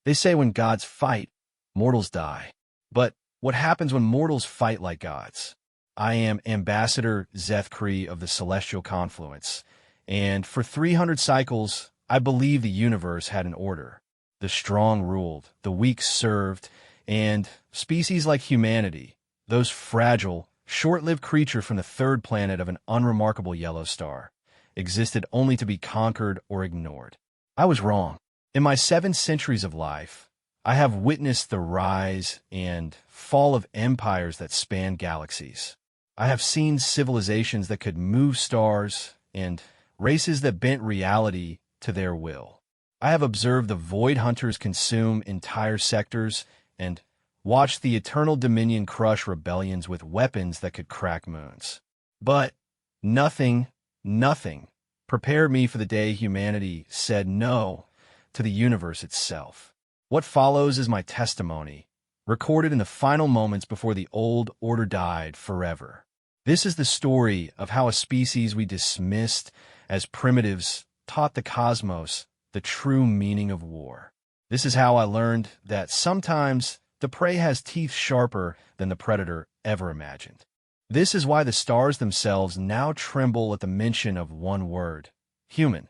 They say when gods fight, mortals die. But what happens when mortals fight like gods? I am Ambassador Zethkree of the Celestial Confluence, and for 300 cycles, I believe the universe had an order. The strong ruled, the weak served, and species like humanity, those fragile, short-lived creature from the third planet of an unremarkable yellow star, existed only to be conquered or ignored. I was wrong. In my 7 centuries of life, I have witnessed the rise and fall of empires that span galaxies. I have seen civilizations that could move stars and races that bent reality to their will. I have observed the Void Hunters consume entire sectors and watched the Eternal Dominion crush rebellions with weapons that could crack moons. But nothing prepared me for the day humanity said no to the universe itself. What follows is my testimony, recorded in the final moments before the old order died forever. This is the story of how a species we dismissed as primitives taught the cosmos the true meaning of war. This is how I learned that sometimes the prey has teeth sharper than the predator ever imagined. This is why the stars themselves now tremble at the mention of one word: human.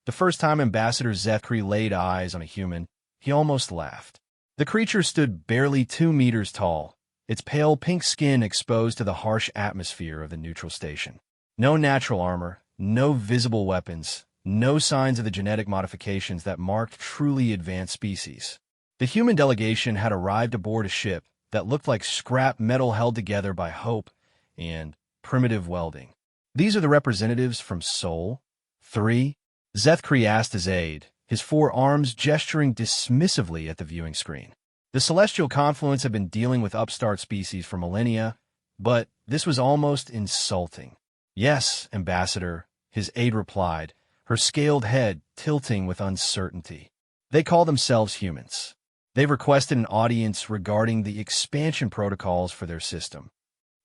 The first time Ambassador Zethkree laid eyes on a human, he almost laughed. The creature stood barely 2 meters tall, its pale pink skin exposed to the harsh atmosphere of the neutral station. No natural armor, no visible weapons, no signs of the genetic modifications that marked truly advanced species. The human delegation had arrived aboard a ship that looked like scrap metal held together by hope and primitive welding. "These are the representatives from Sol 3? Zethkree asked his aide, his 4 arms gesturing dismissively at the viewing screen. The Celestial Confluence had been dealing with upstart species for millennia, but this was almost insulting. "Yes, Ambassador," his aide replied, her scaled head tilting with uncertainty. "They call themselves humans. They've requested an audience regarding the expansion protocols for their system."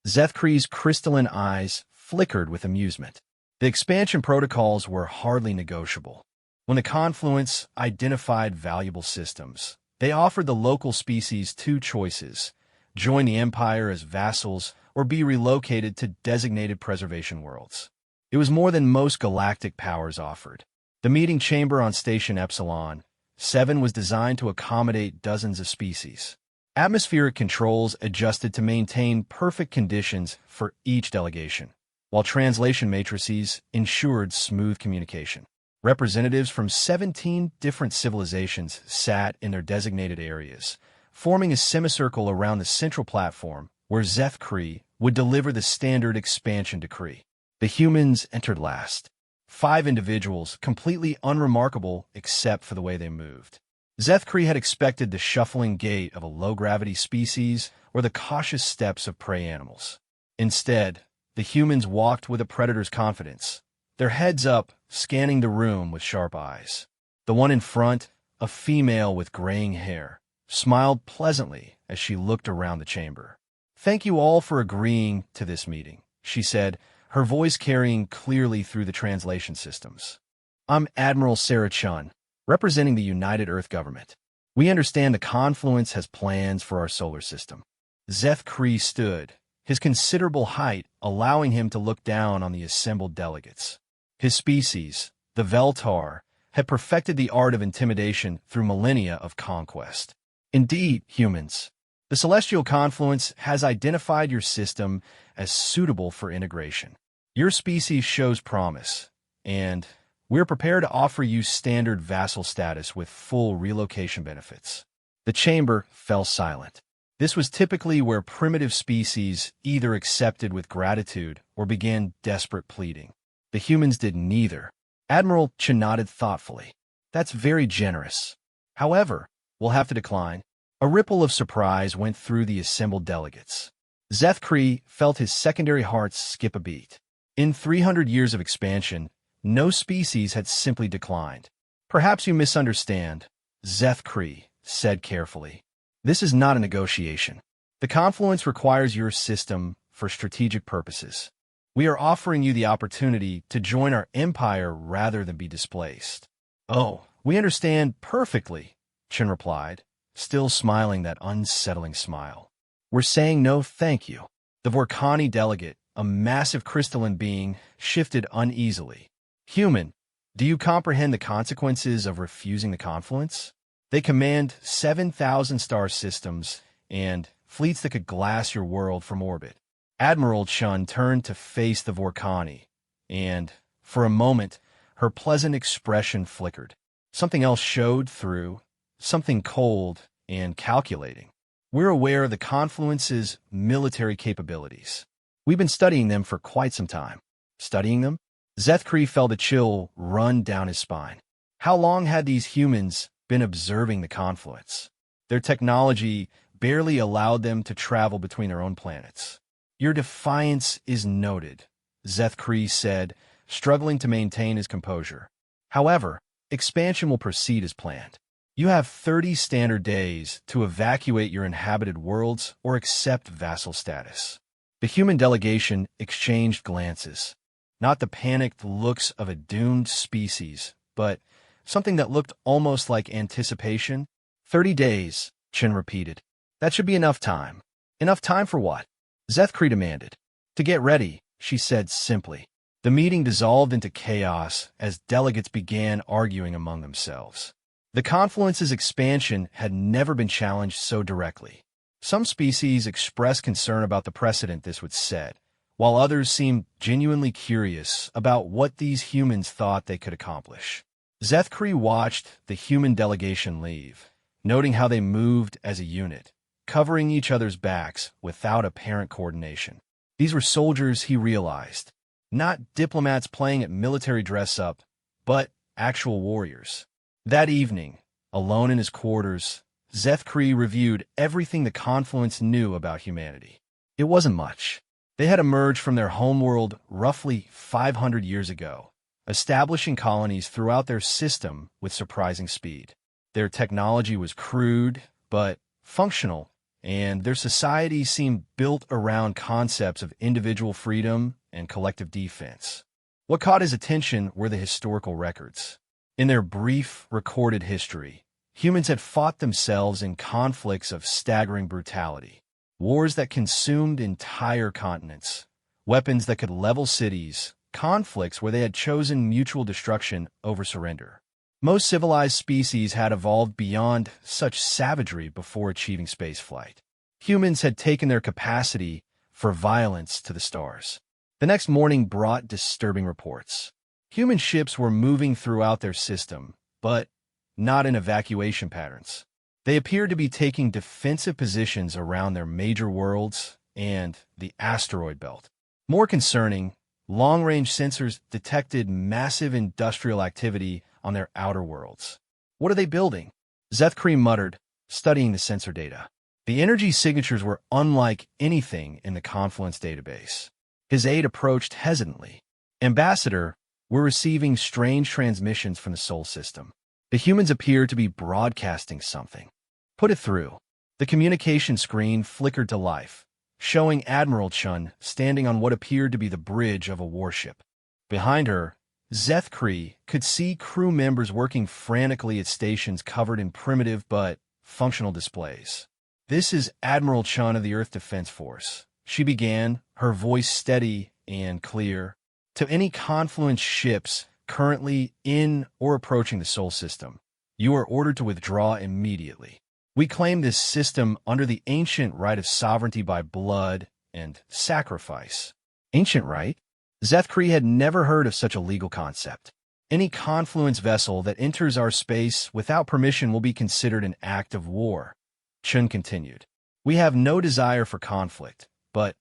Zethkree's crystalline eyes flickered with amusement. The expansion protocols were hardly negotiable. When the Confluence identified valuable systems, they offered the local species 2 choices: join the Empire as vassals or be relocated to designated preservation worlds. It was more than most galactic powers offered. The meeting chamber on Station Epsilon 7 was designed to accommodate dozens of species. Atmospheric controls adjusted to maintain perfect conditions for each delegation, while translation matrices ensured smooth communication. Representatives from 17 different civilizations sat in their designated areas, forming a semicircle around the central platform where Zethkree would deliver the standard expansion decree. The humans entered last. 5 individuals, completely unremarkable except for the way they moved. Zethkree had expected the shuffling gait of a low-gravity species or the cautious steps of prey animals. Instead, the humans walked with a predator's confidence, their heads up, scanning the room with sharp eyes. The one in front, a female with graying hair, smiled pleasantly as she looked around the chamber. "Thank you all for agreeing to this meeting," she said, her voice carrying clearly through the translation systems. "I'm Admiral Sarah Chun, representing the United Earth Government. We understand the Confluence has plans for our solar system." Zethkree stood, his considerable height allowing him to look down on the assembled delegates. His species, the Veltar, had perfected the art of intimidation through millennia of conquest. "Indeed, humans, the Celestial Confluence has identified your system as suitable for integration. Your species shows promise, and we're prepared to offer you standard vassal status with full relocation benefits." The chamber fell silent. This was typically where primitive species either accepted with gratitude or began desperate pleading. The humans did neither. Admiral Chun nodded thoughtfully. "That's very generous. However, we'll have to decline." A ripple of surprise went through the assembled delegates. Zethkree felt his secondary hearts skip a beat. In 300 years of expansion, no species had simply declined. "Perhaps you misunderstand," Zethkree said carefully. "This is not a negotiation. The Confluence requires your system for strategic purposes. We are offering you the opportunity to join our empire rather than be displaced." "Oh, we understand perfectly," Chen replied, still smiling that unsettling smile. We're saying no thank you. The Vorkani delegate, a massive crystalline being, shifted uneasily. Human, do you comprehend the consequences of refusing the confluence? They command 7,000 star systems and fleets that could glass your world from orbit. Admiral Chun turned to face the Vorkani, and, for a moment, her pleasant expression flickered. Something else showed through, something cold and calculating. We're aware of the confluence's military capabilities. We've been studying them for quite some time. Studying them? Zethkri felt a chill run down his spine. How long had these humans been observing the confluence? Their technology barely allowed them to travel between their own planets. Your defiance is noted, Zethkri said, struggling to maintain his composure. However, expansion will proceed as planned. You have 30 standard days to evacuate your inhabited worlds or accept vassal status. The human delegation exchanged glances. Not the panicked looks of a doomed species, but something that looked almost like anticipation. 30 days, Chen repeated. That should be enough time. Enough time for what? Zethkri demanded. To get ready, she said simply. The meeting dissolved into chaos as delegates began arguing among themselves. The confluence's expansion had never been challenged so directly. Some species expressed concern about the precedent this would set, while others seemed genuinely curious about what these humans thought they could accomplish. Zethkri watched the human delegation leave, noting how they moved as a unit, covering each other's backs without apparent coordination. These were soldiers, he realized, not diplomats playing at military dress-up, but actual warriors. That evening, alone in his quarters, Zethkri reviewed everything the confluence knew about humanity. It wasn't much. They had emerged from their homeworld roughly 500 years ago, establishing colonies throughout their system with surprising speed. Their technology was crude, but functional, and their society seemed built around concepts of individual freedom and collective defense. What caught his attention were the historical records. In their brief recorded history, humans had fought themselves in conflicts of staggering brutality, wars that consumed entire continents, weapons that could level cities, conflicts where they had chosen mutual destruction over surrender. Most civilized species had evolved beyond such savagery before achieving spaceflight. Humans had taken their capacity for violence to the stars. The next morning brought disturbing reports. Human ships were moving throughout their system, but not in evacuation patterns. They appeared to be taking defensive positions around their major worlds and the asteroid belt. More concerning, long-range sensors detected massive industrial activity on their outer worlds. What are they building? Zethkri muttered, studying the sensor data. The energy signatures were unlike anything in the Confluence database. His aide approached hesitantly. Ambassador, we're receiving strange transmissions from the Sol system. The humans appear to be broadcasting something. Put it through. The communication screen flickered to life, showing Admiral Chun standing on what appeared to be the bridge of a warship. Behind her, Zethkri could see crew members working frantically at stations covered in primitive but functional displays. This is Admiral Chun of the Earth Defense Force, she began, her voice steady and clear. To any Confluence ships currently in or approaching the Sol system, you are ordered to withdraw immediately. We claim this system under the ancient right of sovereignty by blood and sacrifice. Ancient right? Zethkri had never heard of such a legal concept. Any Confluence vessel that enters our space without permission will be considered an act of war. Chun continued. We have no desire for conflict, but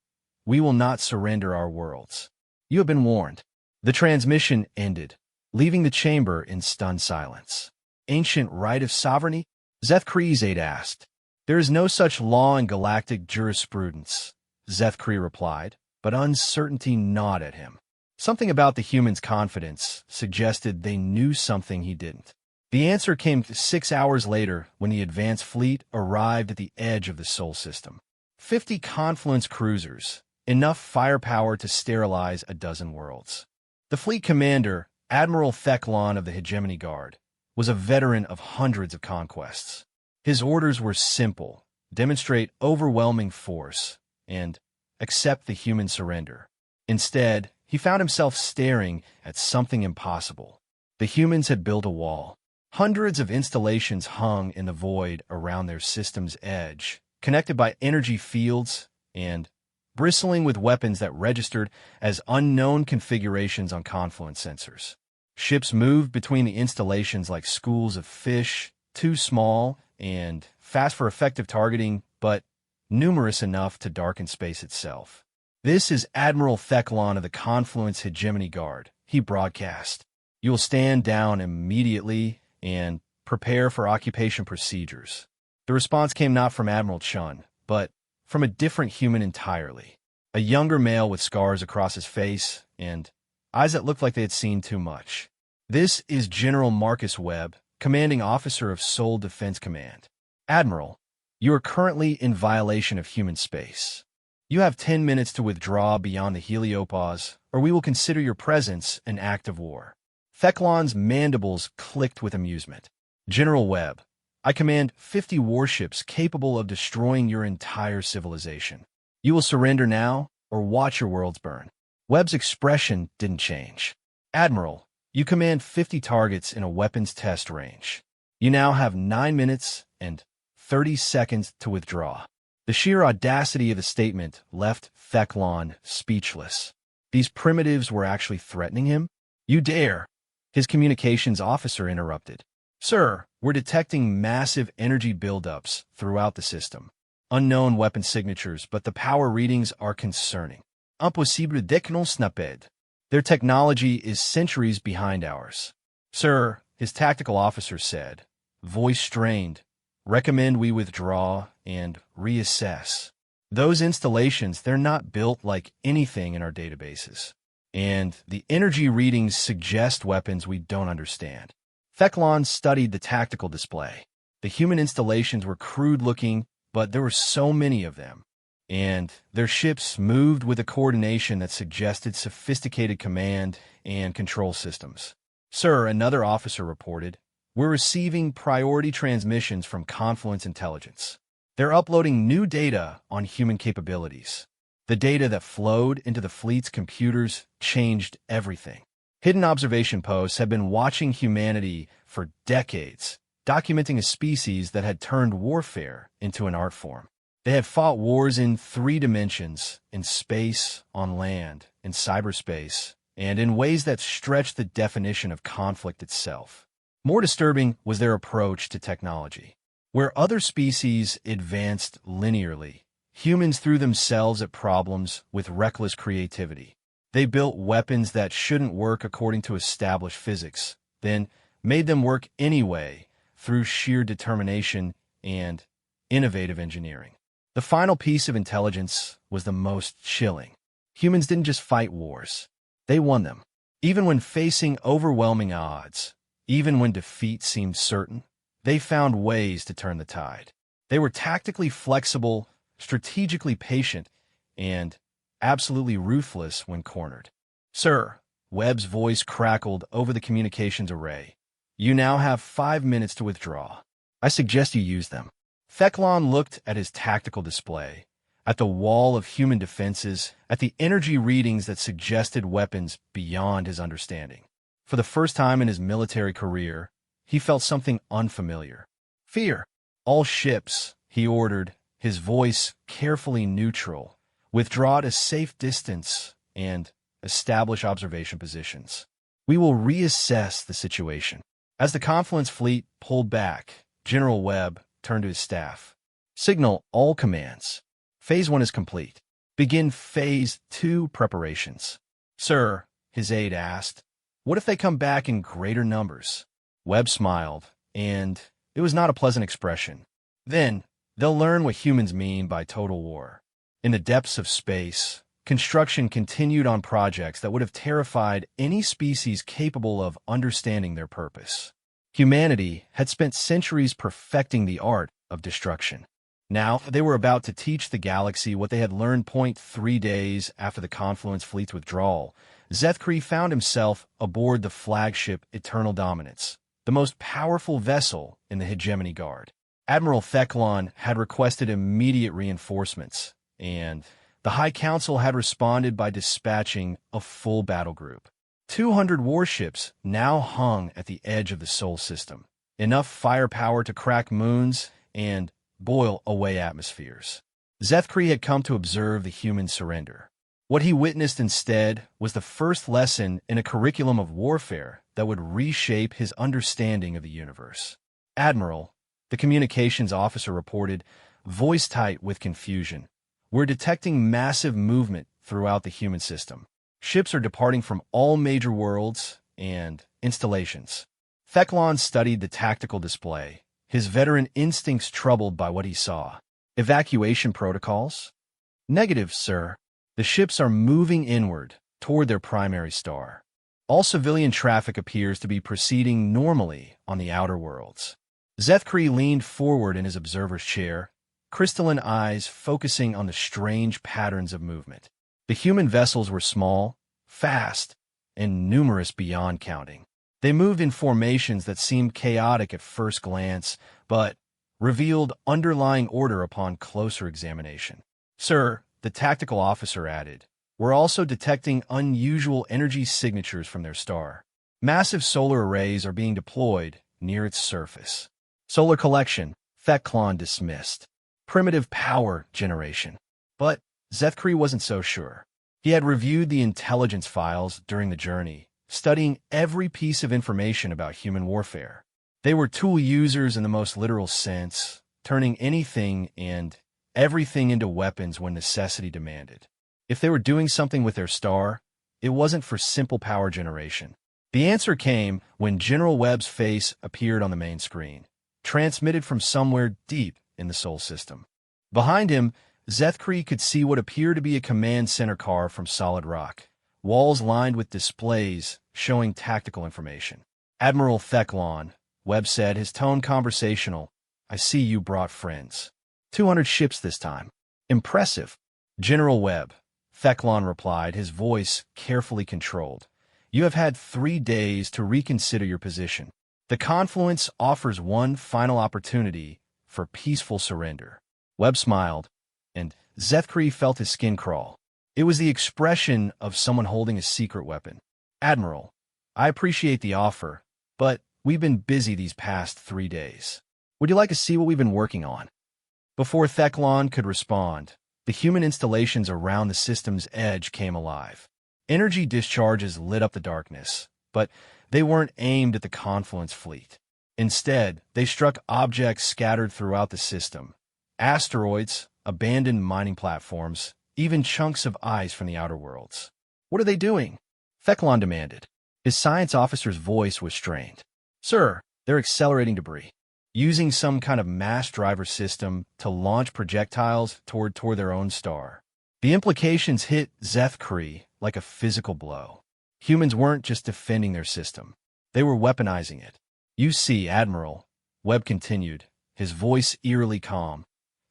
we will not surrender our worlds. You have been warned. The transmission ended, leaving the chamber in stunned silence. Ancient right of sovereignty? Zethkri's aide asked. There is no such law in galactic jurisprudence, Zethkri replied, but uncertainty gnawed at him. Something about the human's confidence suggested they knew something he didn't. The answer came 6 hours later when the advanced fleet arrived at the edge of the Sol system. 50 Confluence cruisers, enough firepower to sterilize a dozen worlds. The fleet commander, Admiral Theclon of the Hegemony Guard, was a veteran of hundreds of conquests. His orders were simple: demonstrate overwhelming force and accept the human surrender. Instead, he found himself staring at something impossible. The humans had built a wall. Hundreds of installations hung in the void around their system's edge, connected by energy fields and bristling with weapons that registered as unknown configurations on confluence sensors. Ships moved between the installations like schools of fish, too small and fast for effective targeting, but numerous enough to darken space itself. "This is Admiral Theclon of the Confluence Hegemony Guard," he broadcast. "You will stand down immediately and prepare for occupation procedures." The response came not from Admiral Chun, but from a different human entirely. A younger male with scars across his face and eyes that looked like they had seen too much. "This is General Marcus Webb, commanding officer of Seoul Defense Command. Admiral, you are currently in violation of human space. You have 10 minutes to withdraw beyond the heliopause, or we will consider your presence an act of war." Theclon's mandibles clicked with amusement. "General Webb, I command 50 warships capable of destroying your entire civilization. You will surrender now, or watch your worlds burn." Webb's expression didn't change. "Admiral, you command 50 targets in a weapons test range. You now have 9 minutes and 30 seconds to withdraw." The sheer audacity of the statement left Theclon speechless. These primitives were actually threatening him? "You dare!" His communications officer interrupted. "Sir, we're detecting massive energy buildups throughout the system. Unknown weapon signatures, but the power readings are concerning. Impossible d'écouler. Their technology is centuries behind ours." "Sir," his tactical officer said, voice strained, "recommend we withdraw and reassess. Those installations, they're not built like anything in our databases. And the energy readings suggest weapons we don't understand." Theclon studied the tactical display. The human installations were crude-looking, but there were so many of them. And their ships moved with a coordination that suggested sophisticated command and control systems. "Sir," another officer reported, "we're receiving priority transmissions from Confluence Intelligence. They're uploading new data on human capabilities. The data that flowed into the fleet's computers changed everything. Hidden observation posts have been watching humanity for decades, documenting a species that had turned warfare into an art form. They had fought wars in 3 dimensions, in space, on land, in cyberspace, and in ways that stretched the definition of conflict itself. More disturbing was their approach to technology. Where other species advanced linearly, humans threw themselves at problems with reckless creativity. They built weapons that shouldn't work according to established physics, then made them work anyway through sheer determination and innovative engineering. The final piece of intelligence was the most chilling. Humans didn't just fight wars. They won them. Even when facing overwhelming odds, even when defeat seemed certain, they found ways to turn the tide. They were tactically flexible, strategically patient, and absolutely ruthless when cornered. "Sir," Webb's voice crackled over the communications array, "you now have 5 minutes to withdraw. I suggest you use them." Theclon looked at his tactical display, at the wall of human defenses, at the energy readings that suggested weapons beyond his understanding. For the first time in his military career, he felt something unfamiliar. "Fear. All ships," he ordered, his voice carefully neutral, "withdraw at a safe distance and establish observation positions. We will reassess the situation." As the Confluence fleet pulled back, General Webb turned to his staff. "Signal all commands. Phase 1 is complete. Begin Phase 2 preparations." "Sir," his aide asked, "what if they come back in greater numbers?" Webb smiled, and it was not a pleasant expression. "Then they'll learn what humans mean by total war." In the depths of space, construction continued on projects that would have terrified any species capable of understanding their purpose. Humanity had spent centuries perfecting the art of destruction. Now they were about to teach the galaxy what they had learned. 3 days after the Confluence fleet's withdrawal, Zethkri found himself aboard the flagship Eternal Dominance, the most powerful vessel in the hegemony guard. Admiral Theclon had requested immediate reinforcements, and the High Council had responded by dispatching a full battle group. 200 warships now hung at the edge of the Sol system, enough firepower to crack moons and boil away atmospheres. Zethkri had come to observe the human surrender. What he witnessed instead was the first lesson in a curriculum of warfare that would reshape his understanding of the universe. Admiral, the communications officer reported, voice tight with confusion, "We're detecting massive movement throughout the human system. Ships are departing from all major worlds and installations." Theclon studied the tactical display, his veteran instincts troubled by what he saw. "Evacuation protocols?" "Negative, sir. The ships are moving inward, toward their primary star. All civilian traffic appears to be proceeding normally on the outer worlds." Zethkri leaned forward in his observer's chair, crystalline eyes focusing on the strange patterns of movement. The human vessels were small, fast, and numerous beyond counting. They moved in formations that seemed chaotic at first glance, but revealed underlying order upon closer examination. "Sir," the tactical officer added, "we're also detecting unusual energy signatures from their star. Massive solar arrays are being deployed near its surface." "Solar collection," Theclon dismissed. "Primitive power generation." But Zethkri wasn't so sure. He had reviewed the intelligence files during the journey, studying every piece of information about human warfare. They were tool users in the most literal sense, turning anything and everything into weapons when necessity demanded. If they were doing something with their star, it wasn't for simple power generation. The answer came when General Webb's face appeared on the main screen, transmitted from somewhere deep in the Sol system. Behind him, Zethkri could see what appeared to be a command center car from solid rock, walls lined with displays showing tactical information. "Admiral Theclon," Webb said, his tone conversational, "I see you brought friends. 200 ships this time. Impressive." "General Webb," Theclon replied, his voice carefully controlled, "you have had 3 days to reconsider your position. The confluence offers one final opportunity for peaceful surrender." Webb smiled, and Zethkri felt his skin crawl. It was the expression of someone holding a secret weapon. "Admiral, I appreciate the offer, but we've been busy these past 3 days. Would you like to see what we've been working on?" Before Theclon could respond, the human installations around the system's edge came alive. Energy discharges lit up the darkness, but they weren't aimed at the Confluence fleet. Instead, they struck objects scattered throughout the system. Asteroids, abandoned mining platforms, even chunks of ice from the outer worlds. "What are they doing?" Theclon demanded. His science officer's voice was strained. "Sir, they're accelerating debris, using some kind of mass driver system to launch projectiles toward their own star." The implications hit Zethkri like a physical blow. Humans weren't just defending their system. They were weaponizing it. "You see, Admiral," Webb continued, his voice eerily calm,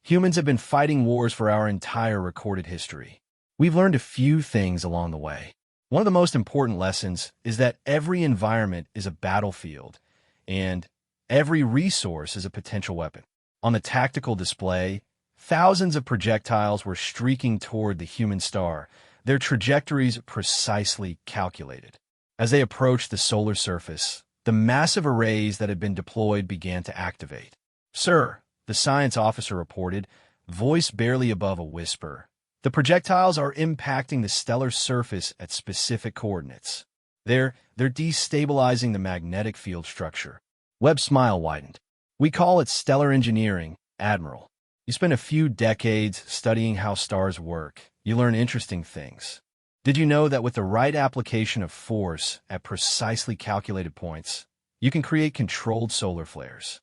"humans have been fighting wars for our entire recorded history. We've learned a few things along the way. One of the most important lessons is that every environment is a battlefield, and every resource is a potential weapon." On the tactical display, thousands of projectiles were streaking toward the human star, their trajectories precisely calculated. As they approached the solar surface, the massive arrays that had been deployed began to activate. "Sir," the science officer reported, voice barely above a whisper, "the projectiles are impacting the stellar surface at specific coordinates. They're destabilizing the magnetic field structure." Webb's smile widened. "We call it stellar engineering, Admiral. You spend a few decades studying how stars work. You learn interesting things. Did you know that with the right application of force at precisely calculated points, you can create controlled solar flares?"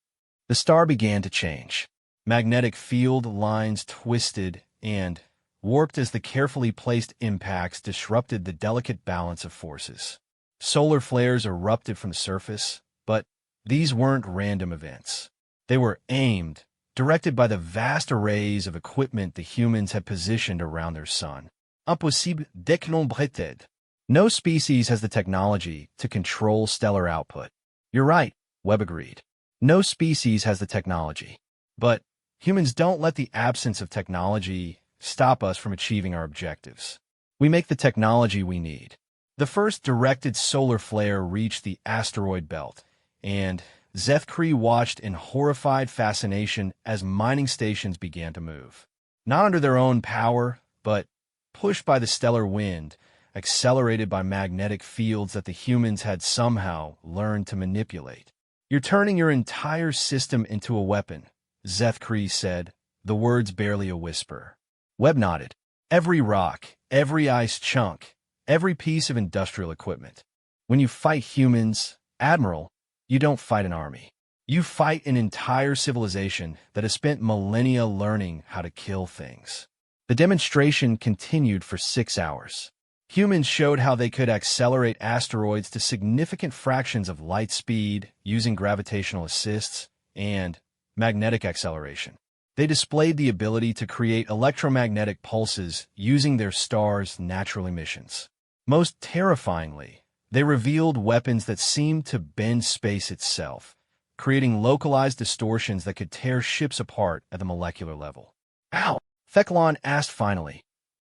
The star began to change. Magnetic field lines twisted and warped as the carefully placed impacts disrupted the delicate balance of forces. Solar flares erupted from the surface, but these weren't random events. They were aimed, directed by the vast arrays of equipment the humans had positioned around their sun. Impossible dénombré. No species has the technology to control stellar output. "You're right," Webb agreed. No species has the technology. But humans don't let the absence of technology stop us from achieving our objectives. We make the technology we need. The first directed solar flare reached the asteroid belt, and Zethkree watched in horrified fascination as mining stations began to move. Not under their own power, but pushed by the stellar wind, accelerated by magnetic fields that the humans had somehow learned to manipulate. "You're turning your entire system into a weapon," Zethkree said, the words barely a whisper. Webb nodded. "Every rock, every ice chunk, every piece of industrial equipment. When you fight humans, Admiral, you don't fight an army. You fight an entire civilization that has spent millennia learning how to kill things." The demonstration continued for 6 hours. Humans showed how they could accelerate asteroids to significant fractions of light speed using gravitational assists and magnetic acceleration. They displayed the ability to create electromagnetic pulses using their star's natural emissions. Most terrifyingly, they revealed weapons that seemed to bend space itself, creating localized distortions that could tear ships apart at the molecular level. "Ow!" Theclon asked finally.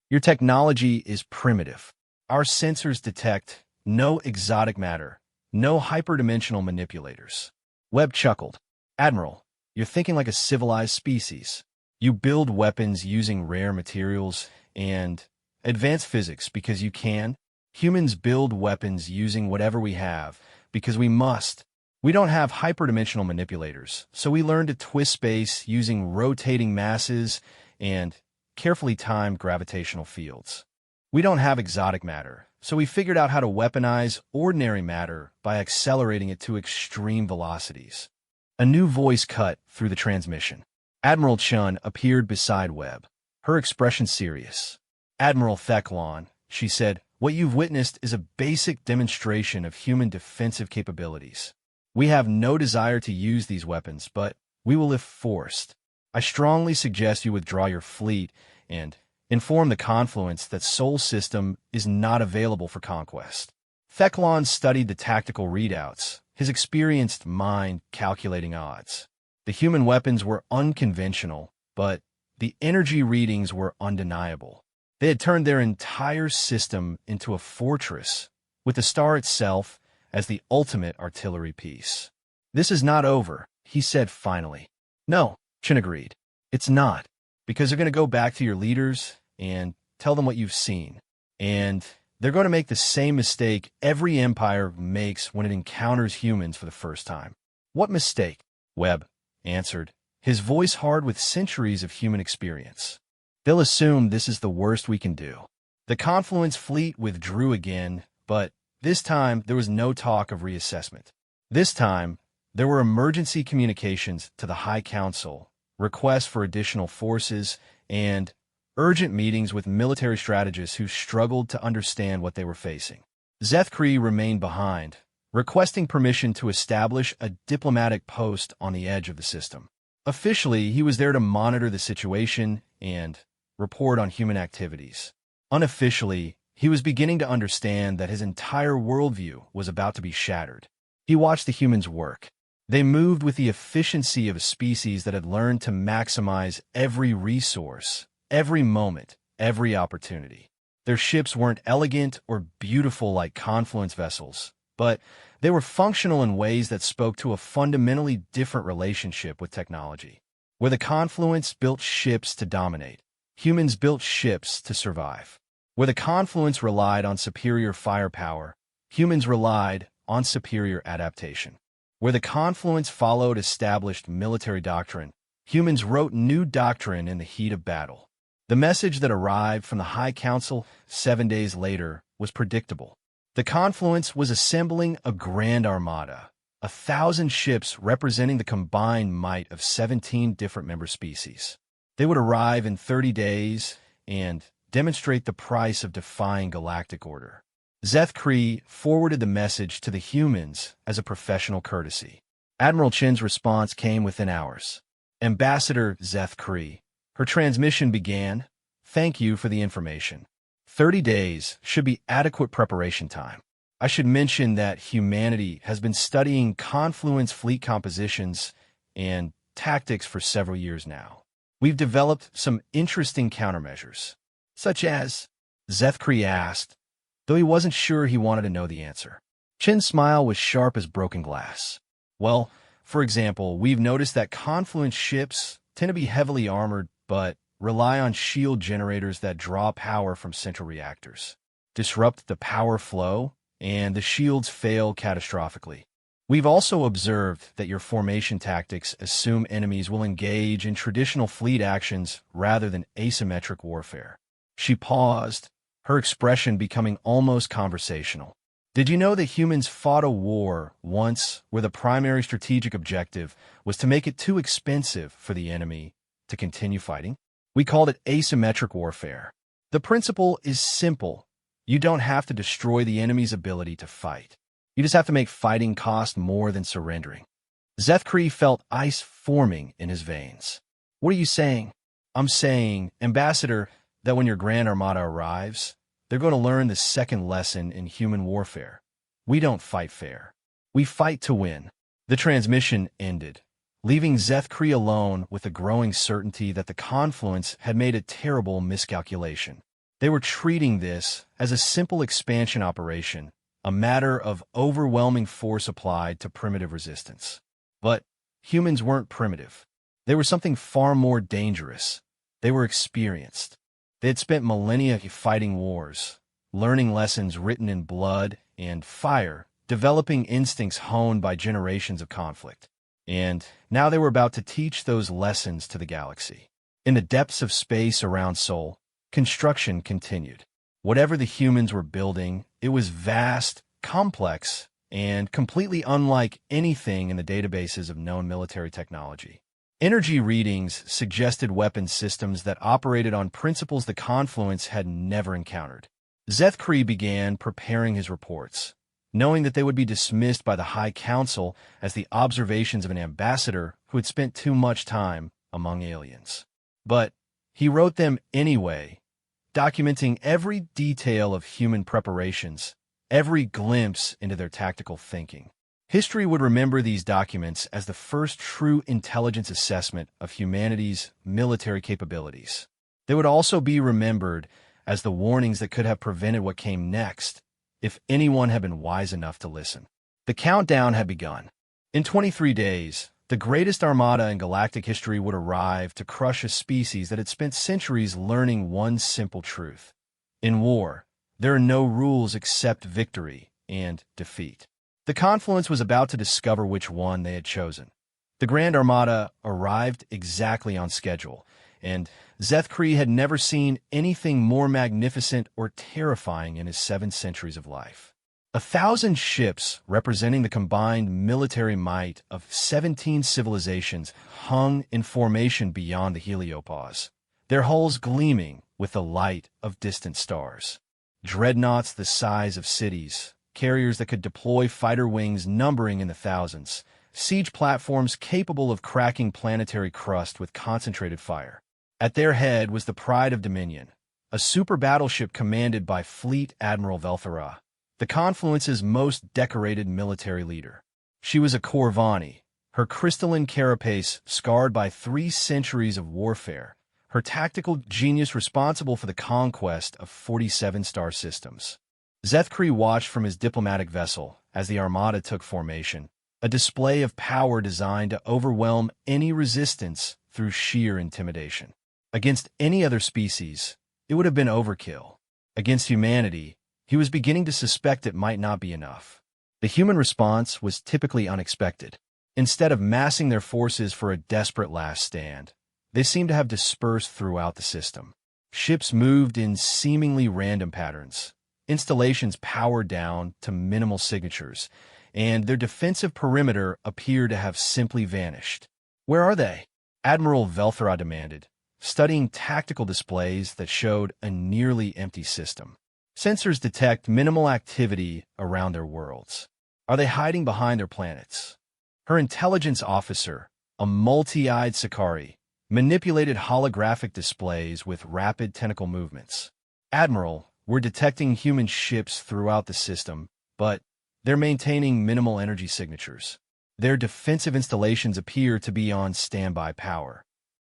"Your technology is primitive. Our sensors detect no exotic matter, no hyperdimensional manipulators." Webb chuckled. "Admiral, you're thinking like a civilized species. You build weapons using rare materials and advanced physics because you can. Humans build weapons using whatever we have because we must. We don't have hyperdimensional manipulators, so we learn to twist space using rotating masses and carefully timed gravitational fields. We don't have exotic matter, so we figured out how to weaponize ordinary matter by accelerating it to extreme velocities." A new voice cut through the transmission. Admiral Chun appeared beside Webb, her expression serious. "Admiral Theclon," she said, "what you've witnessed is a basic demonstration of human defensive capabilities. We have no desire to use these weapons, but we will if forced. I strongly suggest you withdraw your fleet and inform the Confluence that Sol System is not available for conquest." Theclon studied the tactical readouts, his experienced mind calculating odds. The human weapons were unconventional, but the energy readings were undeniable. They had turned their entire system into a fortress, with the star itself as the ultimate artillery piece. "This is not over," he said finally. "No," Chin agreed. "It's not, because they're going to go back to your leaders and tell them what you've seen. And they're going to make the same mistake every empire makes when it encounters humans for the first time." "What mistake?" Webb answered, his voice hard with centuries of human experience. "They'll assume this is the worst we can do." The Confluence fleet withdrew again, but this time there was no talk of reassessment. This time, there were emergency communications to the High Council, requests for additional forces, and urgent meetings with military strategists who struggled to understand what they were facing. Zethkree remained behind, requesting permission to establish a diplomatic post on the edge of the system. Officially, he was there to monitor the situation and report on human activities. Unofficially, he was beginning to understand that his entire worldview was about to be shattered. He watched the humans work. They moved with the efficiency of a species that had learned to maximize every resource, every moment, every opportunity. Their ships weren't elegant or beautiful like Confluence vessels, but they were functional in ways that spoke to a fundamentally different relationship with technology. Where the Confluence built ships to dominate, humans built ships to survive. Where the Confluence relied on superior firepower, humans relied on superior adaptation. Where the Confluence followed established military doctrine, humans wrote new doctrine in the heat of battle. The message that arrived from the High Council 7 days later was predictable. The Confluence was assembling a grand armada, 1,000 ships representing the combined might of 17 different member species. They would arrive in 30 days and demonstrate the price of defying galactic order. Zethkree forwarded the message to the humans as a professional courtesy. Admiral Chin's response came within hours. "Ambassador Zethkree," her transmission began, "thank you for the information. 30 days should be adequate preparation time. I should mention that humanity has been studying confluence fleet compositions and tactics for several years now. We've developed some interesting countermeasures, such as Zethkri asked, though he wasn't sure he wanted to know the answer. Chin's smile was sharp as broken glass. Well, for example, we've noticed that confluence ships tend to be heavily armored, but rely on shield generators that draw power from central reactors, disrupt the power flow, and the shields fail catastrophically. We've also observed that your formation tactics assume enemies will engage in traditional fleet actions rather than asymmetric warfare. She paused, her expression becoming almost conversational. Did you know that humans fought a war once where the primary strategic objective was to make it too expensive for the enemy to continue fighting? We called it asymmetric warfare. The principle is simple. You don't have to destroy the enemy's ability to fight. You just have to make fighting cost more than surrendering. Zethkri felt ice forming in his veins. What are you saying? I'm saying, Ambassador, that when your Grand Armada arrives, they're going to learn the second lesson in human warfare. We don't fight fair. We fight to win. The transmission ended, leaving Zethkri alone with the growing certainty that the confluence had made a terrible miscalculation. They were treating this as a simple expansion operation, a matter of overwhelming force applied to primitive resistance. But humans weren't primitive. They were something far more dangerous. They were experienced. They had spent millennia fighting wars, learning lessons written in blood and fire, developing instincts honed by generations of conflict. And now they were about to teach those lessons to the galaxy. In the depths of space around Sol, construction continued. Whatever the humans were building, it was vast, complex, and completely unlike anything in the databases of known military technology. Energy readings suggested weapon systems that operated on principles the Confluence had never encountered. Zethkri began preparing his reports, knowing that they would be dismissed by the High Council as the observations of an ambassador who had spent too much time among aliens. But he wrote them anyway, documenting every detail of human preparations, every glimpse into their tactical thinking. History would remember these documents as the first true intelligence assessment of humanity's military capabilities. They would also be remembered as the warnings that could have prevented what came next if anyone had been wise enough to listen. The countdown had begun. In 23 days, the greatest armada in galactic history would arrive to crush a species that had spent centuries learning one simple truth. In war, there are no rules except victory and defeat. The Confluence was about to discover which one they had chosen. The Grand Armada arrived exactly on schedule, and Zethkri had never seen anything more magnificent or terrifying in his 7 centuries of life. 1,000 ships representing the combined military might of 17 civilizations hung in formation beyond the heliopause, their hulls gleaming with the light of distant stars. Dreadnoughts the size of cities, carriers that could deploy fighter wings numbering in the thousands, siege platforms capable of cracking planetary crust with concentrated fire. At their head was the Pride of Dominion, a super battleship commanded by Fleet Admiral Velthara, the Confluence's most decorated military leader. She was a Corvani, her crystalline carapace scarred by 3 centuries of warfare, her tactical genius responsible for the conquest of 47 star systems. Zethkri watched from his diplomatic vessel as the armada took formation, a display of power designed to overwhelm any resistance through sheer intimidation. Against any other species, it would have been overkill. Against humanity, he was beginning to suspect it might not be enough. The human response was typically unexpected. Instead of massing their forces for a desperate last stand, they seemed to have dispersed throughout the system. Ships moved in seemingly random patterns, installations powered down to minimal signatures, and their defensive perimeter appeared to have simply vanished. "Where are they?" Admiral Velthara demanded, studying tactical displays that showed a nearly empty system. Sensors detect minimal activity around their worlds. Are they hiding behind their planets? Her intelligence officer, a multi-eyed Sakari, manipulated holographic displays with rapid tentacle movements. "Admiral, we're detecting human ships throughout the system, but they're maintaining minimal energy signatures. Their defensive installations appear to be on standby power.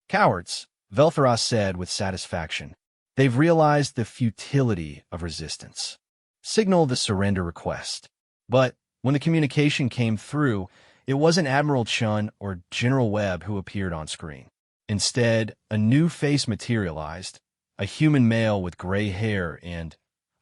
Cowards, Veltharos said with satisfaction. They've realized the futility of resistance. Signal the surrender request. But when the communication came through, it wasn't Admiral Chun or General Webb who appeared on screen. Instead, a new face materialized, a human male with gray hair and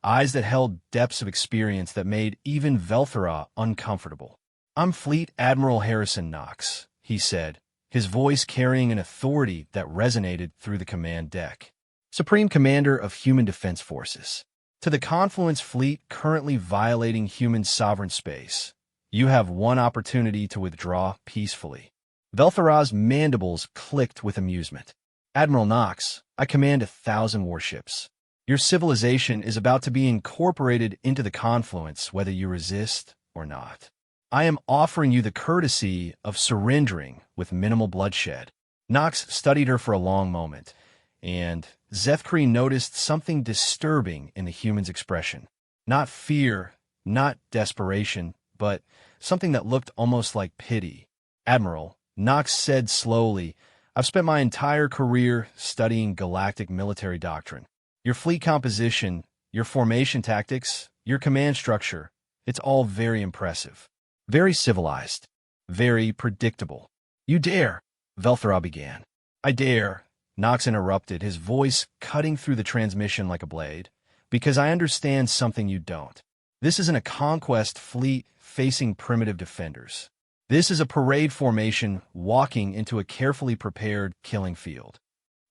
eyes that held depths of experience that made even Velthara uncomfortable. "I'm Fleet Admiral Harrison Knox," he said, his voice carrying an authority that resonated through the command deck. "Supreme Commander of Human Defense Forces. To the Confluence fleet currently violating human sovereign space, you have one opportunity to withdraw peacefully." Velthara's mandibles clicked with amusement. "Admiral Knox, I command 1,000 warships. Your civilization is about to be incorporated into the Confluence, whether you resist or not. I am offering you the courtesy of surrendering with minimal bloodshed." Knox studied her for a long moment, and Zethkree noticed something disturbing in the human's expression. Not fear, not desperation, but something that looked almost like pity. "Admiral," Knox said slowly, "I've spent my entire career studying galactic military doctrine. Your fleet composition, your formation tactics, your command structure, it's all very impressive. Very civilized. Very predictable. You dare," Velthara began. "I dare," Knox interrupted, his voice cutting through the transmission like a blade, "because I understand something you don't. This isn't a conquest fleet facing primitive defenders. This is a parade formation walking into a carefully prepared killing field."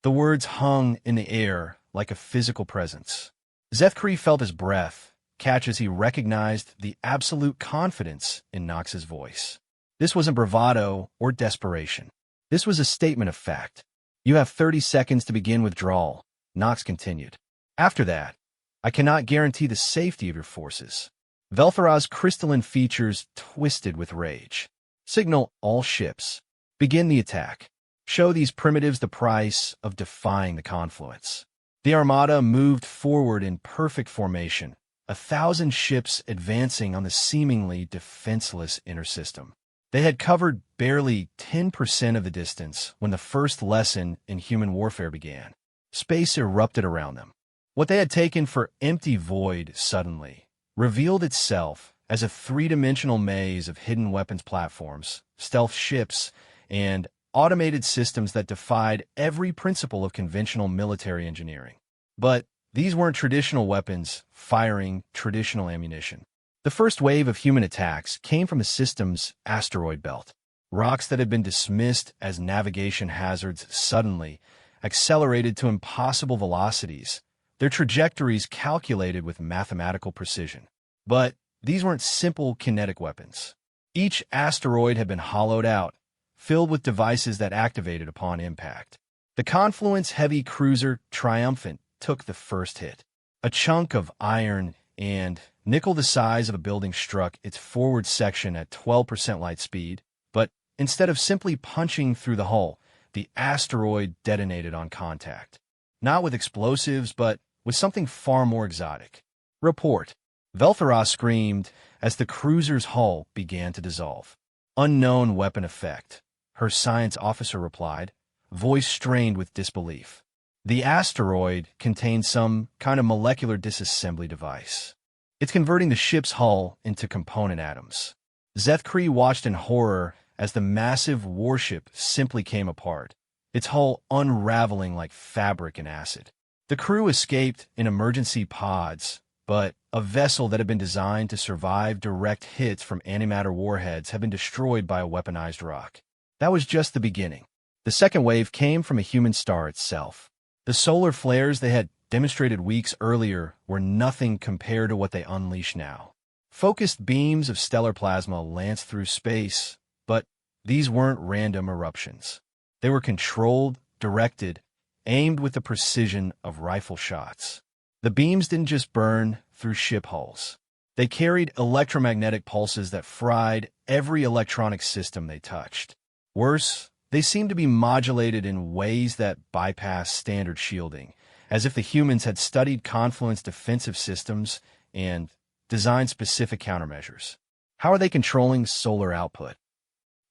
The words hung in the air like a physical presence. Zethkree felt his breath catch as he recognized the absolute confidence in Knox's voice. This wasn't bravado or desperation. This was a statement of fact. "You have 30 seconds to begin withdrawal," Knox continued. "After that, I cannot guarantee the safety of your forces." Velthara's crystalline features twisted with rage. "Signal all ships. Begin the attack. Show these primitives the price of defying the Confluence." The Armada moved forward in perfect formation, 1,000 ships advancing on the seemingly defenseless inner system. They had covered barely 10% of the distance when the first lesson in human warfare began. Space erupted around them. What they had taken for empty void suddenly revealed itself as a three-dimensional maze of hidden weapons platforms, stealth ships, and automated systems that defied every principle of conventional military engineering. But these weren't traditional weapons firing traditional ammunition. The first wave of human attacks came from the system's asteroid belt. Rocks that had been dismissed as navigation hazards suddenly accelerated to impossible velocities, their trajectories calculated with mathematical precision. But these weren't simple kinetic weapons. Each asteroid had been hollowed out, filled with devices that activated upon impact. The Confluence heavy cruiser Triumphant took the first hit. A chunk of iron and nickel the size of a building struck its forward section at 12% light speed, but instead of simply punching through the hull, the asteroid detonated on contact. Not with explosives, but with something far more exotic. "Report," Velthara screamed as the cruiser's hull began to dissolve. "Unknown weapon effect," her science officer replied, voice strained with disbelief. "The asteroid contains some kind of molecular disassembly device. It's converting the ship's hull into component atoms." Zethkree watched in horror as the massive warship simply came apart, its hull unraveling like fabric in acid. The crew escaped in emergency pods, but a vessel that had been designed to survive direct hits from antimatter warheads had been destroyed by a weaponized rock. That was just the beginning. The second wave came from a human star itself. The solar flares they had demonstrated weeks earlier were nothing compared to what they unleashed now. Focused beams of stellar plasma lanced through space, but these weren't random eruptions. They were controlled, directed, aimed with the precision of rifle shots. The beams didn't just burn through ship hulls. They carried electromagnetic pulses that fried every electronic system they touched. Worse, they seemed to be modulated in ways that bypassed standard shielding, as if the humans had studied Confluence defensive systems and design specific countermeasures. How are they controlling solar output?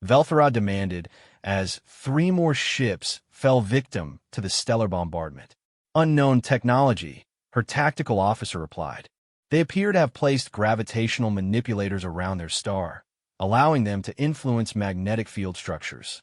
Velthara demanded as 3 more ships fell victim to the stellar bombardment. Unknown technology, her tactical officer replied. They appear to have placed gravitational manipulators around their star, allowing them to influence magnetic field structures.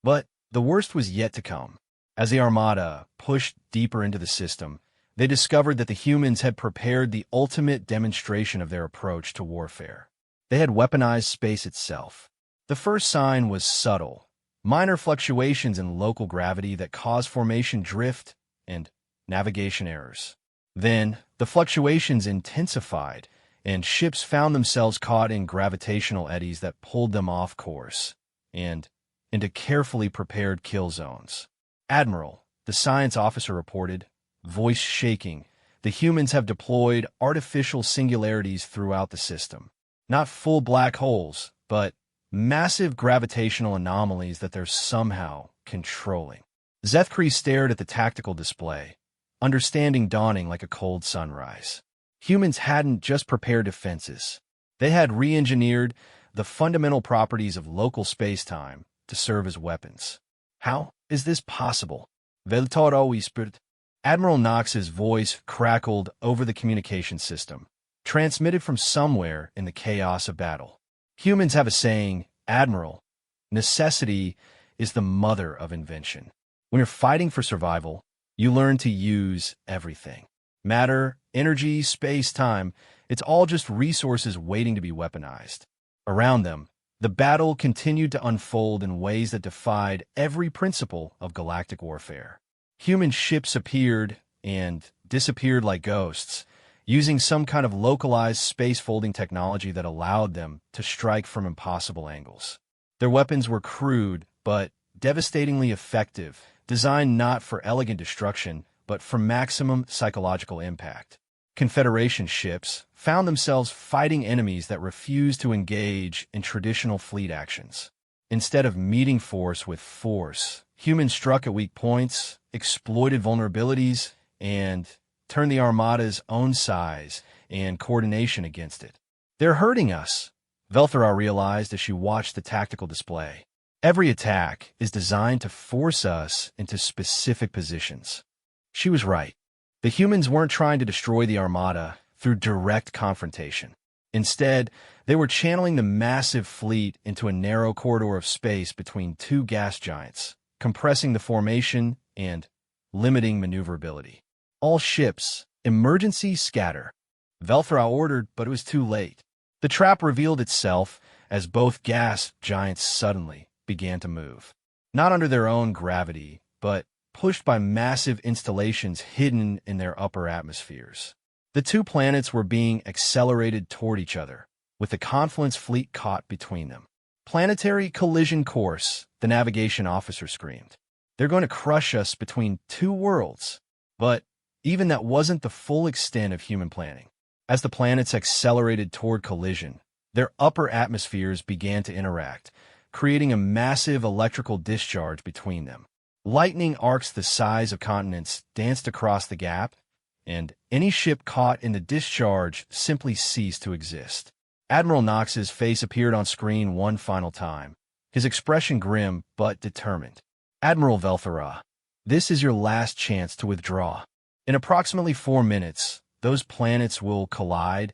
But the worst was yet to come. As the Armada pushed deeper into the system, they discovered that the humans had prepared the ultimate demonstration of their approach to warfare. They had weaponized space itself. The first sign was subtle, minor fluctuations in local gravity that caused formation drift and navigation errors. Then, the fluctuations intensified, and ships found themselves caught in gravitational eddies that pulled them off course and into carefully prepared kill zones. Admiral, the science officer reported, voice shaking, the humans have deployed artificial singularities throughout the system. Not full black holes, but massive gravitational anomalies that they're somehow controlling. Zethkri stared at the tactical display, understanding dawning like a cold sunrise. Humans hadn't just prepared defenses. They had re-engineered the fundamental properties of local space-time to serve as weapons. How is this possible? Veltoro whispered. Admiral Knox's voice crackled over the communication system, transmitted from somewhere in the chaos of battle. Humans have a saying, Admiral, necessity is the mother of invention. When you're fighting for survival, you learn to use everything. Matter, energy, space, time, it's all just resources waiting to be weaponized. Around them, the battle continued to unfold in ways that defied every principle of galactic warfare. Human ships appeared and disappeared like ghosts, using some kind of localized space-folding technology that allowed them to strike from impossible angles. Their weapons were crude, but devastatingly effective, designed not for elegant destruction, but for maximum psychological impact. Confederation ships found themselves fighting enemies that refused to engage in traditional fleet actions. Instead of meeting force with force, humans struck at weak points, exploited vulnerabilities, and turned the Armada's own size and coordination against it. They're hurting us, Velthara realized as she watched the tactical display. Every attack is designed to force us into specific positions. She was right. The humans weren't trying to destroy the Armada through direct confrontation. Instead, they were channeling the massive fleet into a narrow corridor of space between 2 gas giants, compressing the formation and limiting maneuverability. All ships, emergency scatter. Velthara ordered, but it was too late. The trap revealed itself as both gas giants suddenly began to move. Not under their own gravity, but pushed by massive installations hidden in their upper atmospheres. The 2 planets were being accelerated toward each other, with the Confluence fleet caught between them. Planetary collision course, the navigation officer screamed. They're going to crush us between 2 worlds. But even that wasn't the full extent of human planning. As the planets accelerated toward collision, their upper atmospheres began to interact, creating a massive electrical discharge between them. Lightning arcs the size of continents danced across the gap, and any ship caught in the discharge simply ceased to exist. Admiral Knox's face appeared on screen one final time, his expression grim but determined. Admiral Velthara, this is your last chance to withdraw. In approximately 4 minutes, those planets will collide,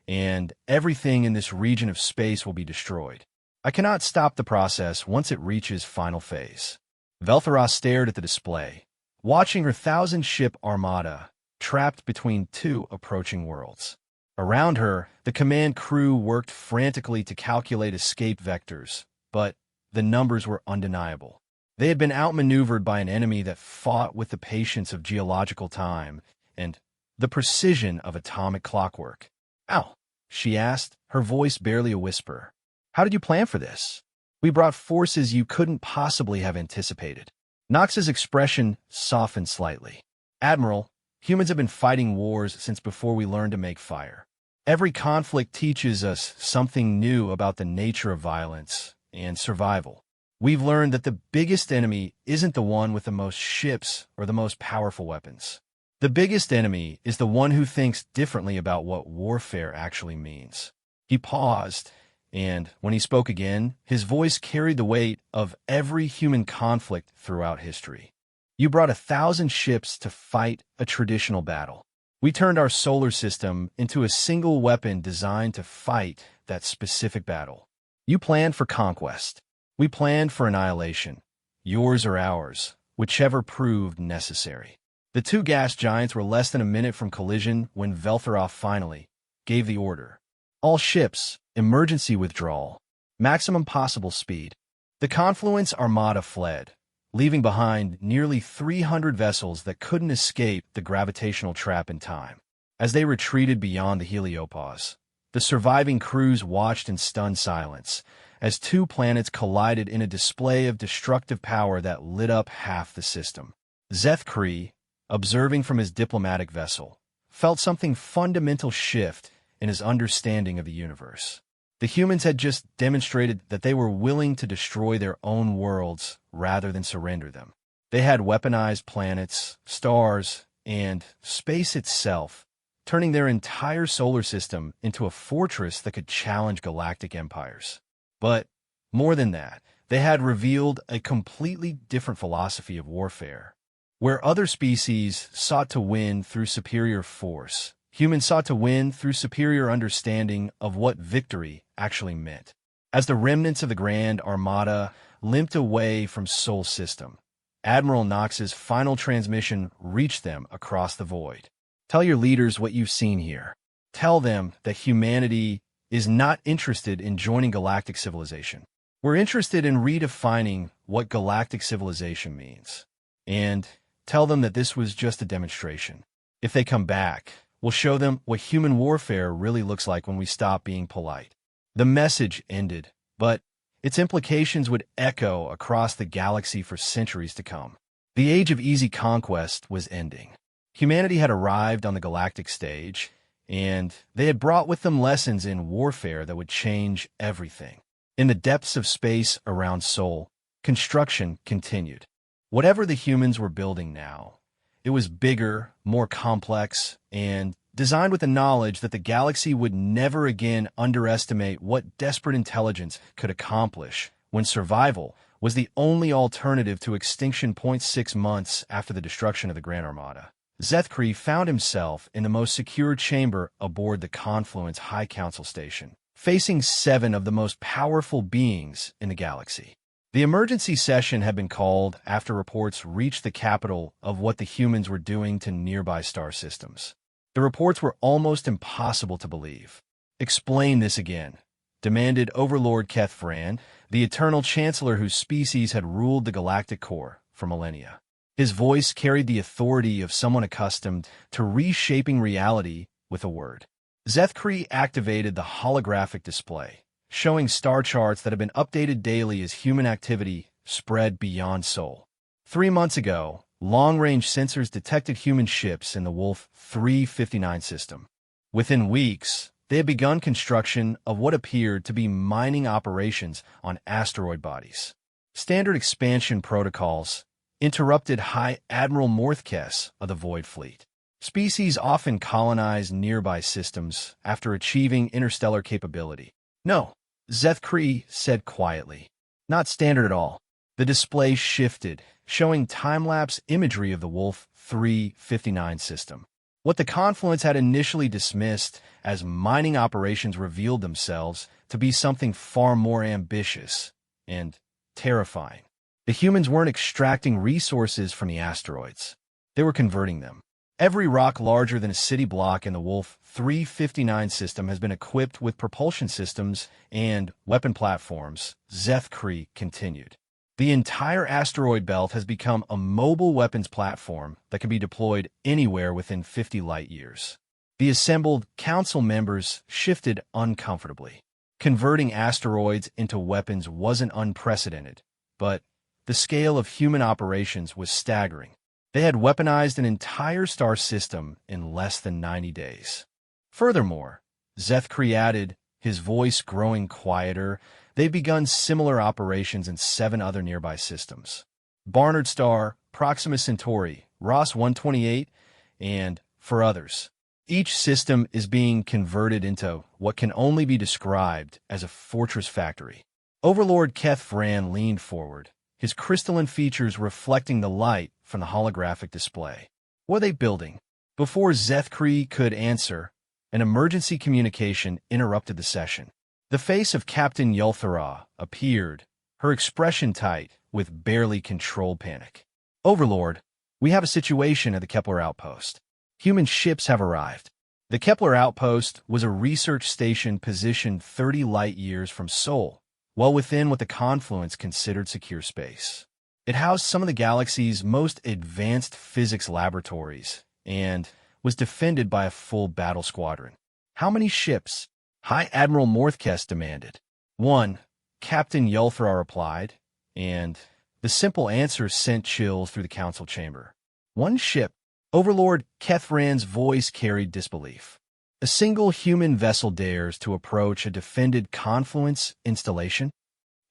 and everything in this region of space will be destroyed. I cannot stop the process once it reaches final phase. Velthara stared at the display, watching her 1,000-ship armada trapped between 2 approaching worlds. Around her, the command crew worked frantically to calculate escape vectors, but the numbers were undeniable. They had been outmaneuvered by an enemy that fought with the patience of geological time and the precision of atomic clockwork. "Ow," she asked, her voice barely a whisper. "How did you plan for this? We brought forces you couldn't possibly have anticipated." Knox's expression softened slightly. "Admiral, humans have been fighting wars since before we learned to make fire. Every conflict teaches us something new about the nature of violence and survival. We've learned that the biggest enemy isn't the one with the most ships or the most powerful weapons. The biggest enemy is the one who thinks differently about what warfare actually means. He paused, and when he spoke again, his voice carried the weight of every human conflict throughout history. You brought 1,000 ships to fight a traditional battle. We turned our solar system into a single weapon designed to fight that specific battle. You planned for conquest. We planned for annihilation. Yours or ours, whichever proved necessary. The two gas giants were less than a minute from collision when Veltheroth finally gave the order. All ships, emergency withdrawal, maximum possible speed. The Confluence Armada fled, leaving behind nearly 300 vessels that couldn't escape the gravitational trap in time. As they retreated beyond the heliopause, the surviving crews watched in stunned silence as two planets collided in a display of destructive power that lit up half the system. Zeth, observing from his diplomatic vessel, felt something fundamental shift in his understanding of the universe. The humans had just demonstrated that they were willing to destroy their own worlds rather than surrender them. They had weaponized planets, stars, and space itself, turning their entire solar system into a fortress that could challenge galactic empires. But more than that, they had revealed a completely different philosophy of warfare. Where other species sought to win through superior force, humans sought to win through superior understanding of what victory actually meant. As the remnants of the Grand Armada limped away from Sol System, Admiral Knox's final transmission reached them across the void. Tell your leaders what you've seen here. Tell them that humanity is not interested in joining galactic civilization. We're interested in redefining what galactic civilization means. And tell them that this was just a demonstration. If they come back, we'll show them what human warfare really looks like when we stop being polite. The message ended, but its implications would echo across the galaxy for centuries to come. The age of easy conquest was ending. Humanity had arrived on the galactic stage, and they had brought with them lessons in warfare that would change everything. In the depths of space around Sol, construction continued. Whatever the humans were building now, it was bigger, more complex, and designed with the knowledge that the galaxy would never again underestimate what desperate intelligence could accomplish when survival was the only alternative to extinction. 6 months after the destruction of the Grand Armada, Zeth found himself in the most secure chamber aboard the Confluence High Council station, facing 7 of the most powerful beings in the galaxy. The emergency session had been called after reports reached the capital of what the humans were doing to nearby star systems. The reports were almost impossible to believe. Explain this again, demanded Overlord Kethfran, the eternal chancellor whose species had ruled the galactic core for millennia. His voice carried the authority of someone accustomed to reshaping reality with a word. Zeth activated the holographic display, showing star charts that have been updated daily as human activity spread beyond Sol. 3 months ago, long-range sensors detected human ships in the Wolf 359 system. Within weeks, they had begun construction of what appeared to be mining operations on asteroid bodies. Standard expansion protocols interrupted High Admiral Morthkess of the Void Fleet. Species often colonize nearby systems after achieving interstellar capability. No, Zeth said quietly. Not standard at all. The display shifted, showing time-lapse imagery of the Wolf 359 system. What the Confluence had initially dismissed as mining operations revealed themselves to be something far more ambitious and terrifying. The humans weren't extracting resources from the asteroids. They were converting them. Every rock larger than a city block in the Wolf 359 system has been equipped with propulsion systems and weapon platforms, Zeth continued. The entire asteroid belt has become a mobile weapons platform that can be deployed anywhere within 50 light years. The assembled council members shifted uncomfortably. Converting asteroids into weapons wasn't unprecedented, but the scale of human operations was staggering. They had weaponized an entire star system in less than 90 days. Furthermore, Zeth added, his voice growing quieter, they've begun similar operations in 7 other nearby systems. Barnard Star, Proxima Centauri, Ross 128, and for others. Each system is being converted into what can only be described as a fortress factory. Overlord Keth Vran leaned forward, his crystalline features reflecting the light from the holographic display. What are they building? Before Zethkree could answer, an emergency communication interrupted the session. The face of Captain Yulthara appeared, her expression tight with barely controlled panic. Overlord, we have a situation at the Kepler outpost. Human ships have arrived. The Kepler outpost was a research station positioned 30 light-years from Sol, well within what the Confluence considered secure space. It housed some of the galaxy's most advanced physics laboratories and was defended by a full battle squadron. How many ships? High Admiral Morthkest demanded. One, Captain Yulthra replied, and the simple answer sent chills through the council chamber. One ship. Overlord Kethran's voice carried disbelief. A single human vessel dares to approach a defended Confluence installation?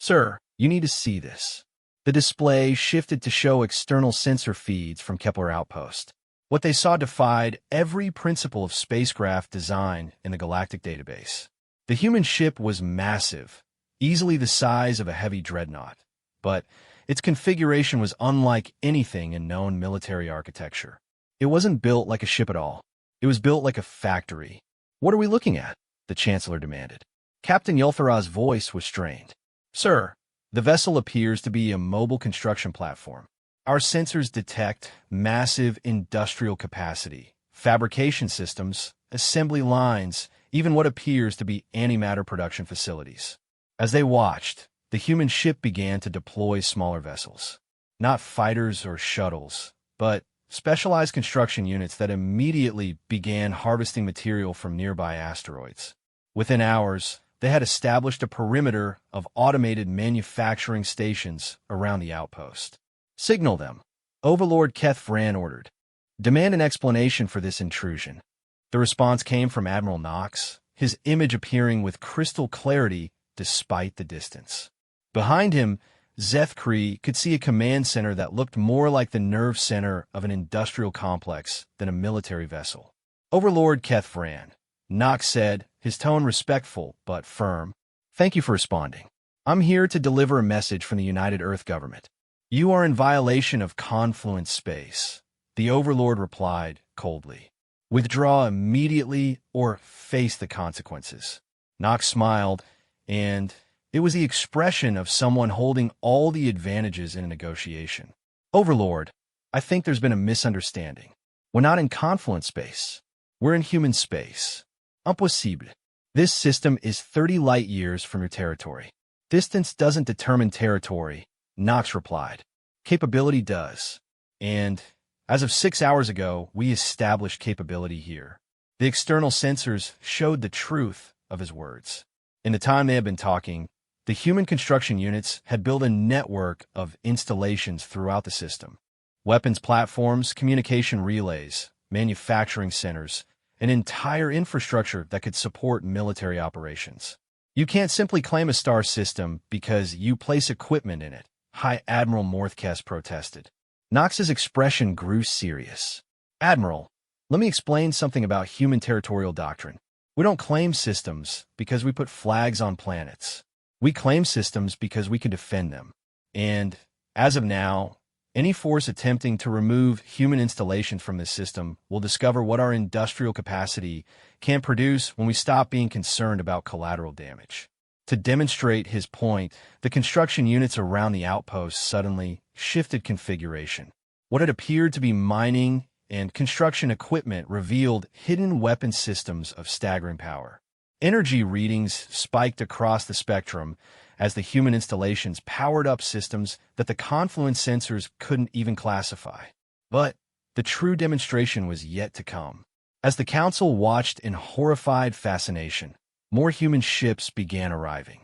Sir, you need to see this. The display shifted to show external sensor feeds from Kepler Outpost. What they saw defied every principle of spacecraft design in the galactic database. The human ship was massive, easily the size of a heavy dreadnought, but its configuration was unlike anything in known military architecture. It wasn't built like a ship at all. It was built like a factory. What are we looking at? The Chancellor demanded. Captain Yulthara's voice was strained. Sir, the vessel appears to be a mobile construction platform. Our sensors detect massive industrial capacity, fabrication systems, assembly lines, even what appears to be antimatter production facilities. As they watched, the human ship began to deploy smaller vessels. Not fighters or shuttles, but specialized construction units that immediately began harvesting material from nearby asteroids. Within hours, they had established a perimeter of automated manufacturing stations around the outpost. Signal them, Overlord Keth Vran ordered. Demand an explanation for this intrusion. The response came from Admiral Knox, his image appearing with crystal clarity despite the distance. Behind him, Zethkree could see a command center that looked more like the nerve center of an industrial complex than a military vessel. Overlord Keth Vran, Knox said, his tone respectful but firm. Thank you for responding. I'm here to deliver a message from the United Earth government. You are in violation of Confluence space, the Overlord replied coldly. Withdraw immediately or face the consequences. Knox smiled, and it was the expression of someone holding all the advantages in a negotiation. Overlord, I think there's been a misunderstanding. We're not in Confluence space. We're in human space. Impossible. This system is 30 light-years from your territory. Distance doesn't determine territory, Knox replied. Capability does. And as of 6 hours ago, we established capability here. The external sensors showed the truth of his words. In the time they had been talking, the human construction units had built a network of installations throughout the system. Weapons platforms, communication relays, manufacturing centers, an entire infrastructure that could support military operations. You can't simply claim a star system because you place equipment in it, High Admiral Morthkest protested. Knox's expression grew serious. Admiral, let me explain something about human territorial doctrine. We don't claim systems because we put flags on planets. We claim systems because we can defend them. And, as of now, any force attempting to remove human installations from this system will discover what our industrial capacity can produce when we stop being concerned about collateral damage. To demonstrate his point, the construction units around the outpost suddenly shifted configuration. What had appeared to be mining and construction equipment revealed hidden weapon systems of staggering power. Energy readings spiked across the spectrum as the human installations powered up systems that the Confluence sensors couldn't even classify. But the true demonstration was yet to come. As the Council watched in horrified fascination, more human ships began arriving.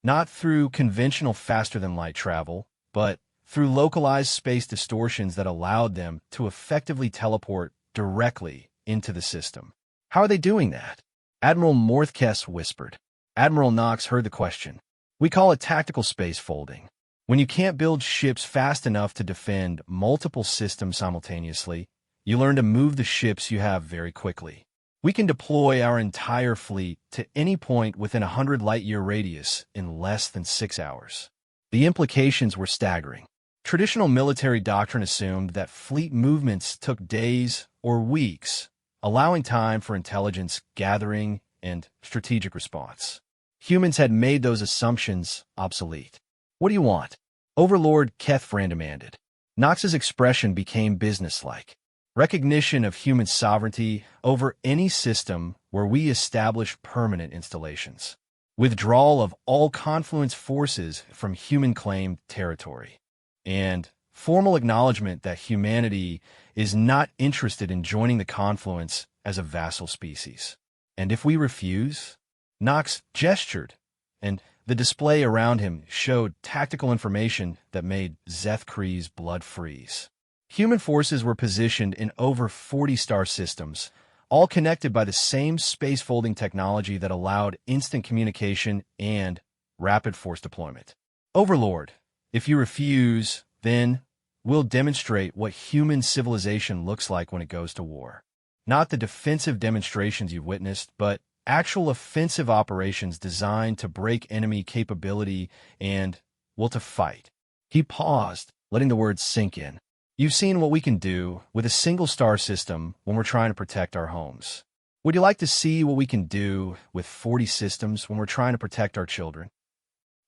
Not through conventional faster-than-light travel, but through localized space distortions that allowed them to effectively teleport directly into the system. How are they doing that? Admiral Morthkest whispered. Admiral Knox heard the question. We call it tactical space folding. When you can't build ships fast enough to defend multiple systems simultaneously, You learn to move the ships you have very quickly. We can deploy our entire fleet to any point within a 100 light-year radius in less than 6 hours. The implications were staggering. Traditional military doctrine assumed that fleet movements took days or weeks, allowing time for intelligence gathering and strategic response. Humans had made those assumptions obsolete. "What do you want?" Overlord Kethfran demanded. Knox's expression became businesslike. "Recognition of human sovereignty over any system where we establish permanent installations. Withdrawal of all confluence forces from human-claimed territory. And formal acknowledgement that humanity is not interested in joining the confluence as a vassal species. And if we refuse?" Knox gestured, and the display around him showed tactical information that made Zeth Kree's blood freeze. Human forces were positioned in over 40 star systems, all connected by the same space-folding technology that allowed instant communication and rapid force deployment. "Overlord, if you refuse, then we'll demonstrate what human civilization looks like when it goes to war. Not the defensive demonstrations you've witnessed, but actual offensive operations designed to break enemy capability and, well, to fight." He paused, letting the words sink in. "You've seen what we can do with a single star system when we're trying to protect our homes. Would you like to see what we can do with 40 systems when we're trying to protect our children?"